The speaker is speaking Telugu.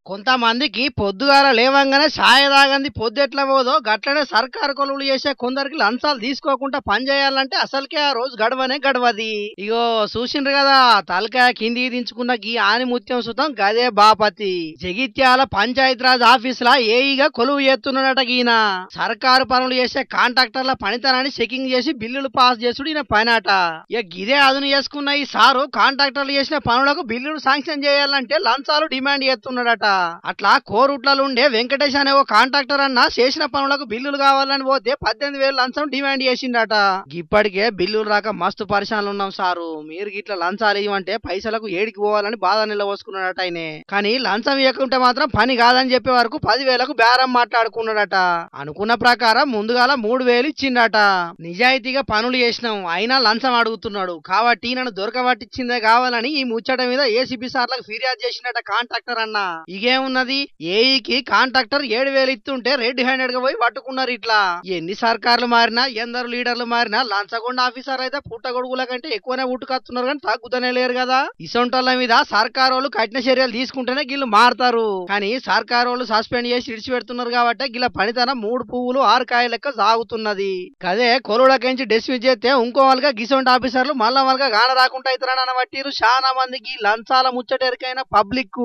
కొంతమందికి పొద్దుగాల లేవంగానే ఛాయ తాగంది పొద్దెట్లా పోదో గట్లనే సర్కారు కొలువులు చేసే కొందరికి లంచాలు తీసుకోకుండా పని చేయాలంటే అసలుకే ఆ రోజు గడవనే గడవది. ఇగో చూసిండ్రు కదా, తలకాయ కింది దించుకున్న గీ ఆనిముత్యం సుతం గదే బాపతి జగిత్యాల పంచాయతీరాజ్ ఆఫీస్ లా ఏఈగా కొలువు చేస్తున్నాడట. ఈయన సర్కారు పనులు చేసే కాంట్రాక్టర్ల పనితనాన్ని చెకింగ్ చేసి బిల్లులు పాస్ చేసుడు ఈయన పనట. ఇక గిదే అదును చేసుకున్న ఈ సారు కాంట్రాక్టర్లు చేసిన పనులకు బిల్లులు శాంక్షన్ చేయాలంటే లంచాలు డిమాండ్ చేస్తున్నాడట. అట్లా కోరుట్లలో ఉండే వెంకటేష్ అనే ఓ కాంట్రాక్టర్ అన్న చేసిన పనులకు బిల్లులు కావాలని పోతే 18,000 లంచం డిమాండ్ చేసిండట. ఇప్పటికే బిల్లులు రాక మస్తు పరిశానలు ఉన్నాం సారు, మీరు గిట్ల లంచాలు ఇవ్వంటే పైసలకు ఏడికి పోవాలని బాధ నిలవోసుకున్నాడట ఆయనే. కానీ లంచం ఇవ్వకుంటే మాత్రం పని కాదని చెప్పే వరకు 10,000కు బేరం మాట్లాడుకున్నాడట. అనుకున్న ప్రకారం ముందుగాల 3,000 ఇచ్చిండట. నిజాయితీగా పనులు చేసినాం అయినా లంచం అడుగుతున్నాడు కాబట్టి నన్ను దొరకబట్టించిందే కావాలని ఈ ముచ్చట మీద ఏసీబీ సార్లకు ఫిర్యాదు చేసిండట కాంట్రాక్టర్ అన్న. ఇగేమున్నది, ఏఈకి కాంట్రాక్టర్ 7,000 ఇస్తుంటే రెడ్ హ్యాండెడ్ గా పోయి పట్టుకున్నారు. ఇట్లా ఎన్ని సర్కార్లు మారినా ఎందరు లీడర్లు మారినా లంచగొండ ఆఫీసర్ అయితే పుట్టగొడుగుల కంటే ఎక్కువనే పుట్టుకొస్తున్నారు కానీ తగ్గుతూనే లేరు కదా. ఇసొంటోళ్ళ మీద సర్కారోళ్ళు కఠిన చర్యలు తీసుకుంటేనే గిళ్ళు మారుతారు. కానీ సర్కారోళ్ళు సస్పెండ్ చేసి ఇడిచిపెడుతున్నారు కాబట్టి గిళ్ళ పనితనం 3 పువ్వులు 6 కాయ లెక్క సాగుతున్నది. కదే కొలువులకించి డిస్మిస్ చేస్తే ఇంకో వాళ్ళగా గిసొంటి ఆఫీసర్లు మళ్ళా వాళ్ళగా గాన రాకుండా అవుతారని అనబట్టిరు చాలా మందికి లంచాల ముచ్చటెరికైన పబ్లిక్.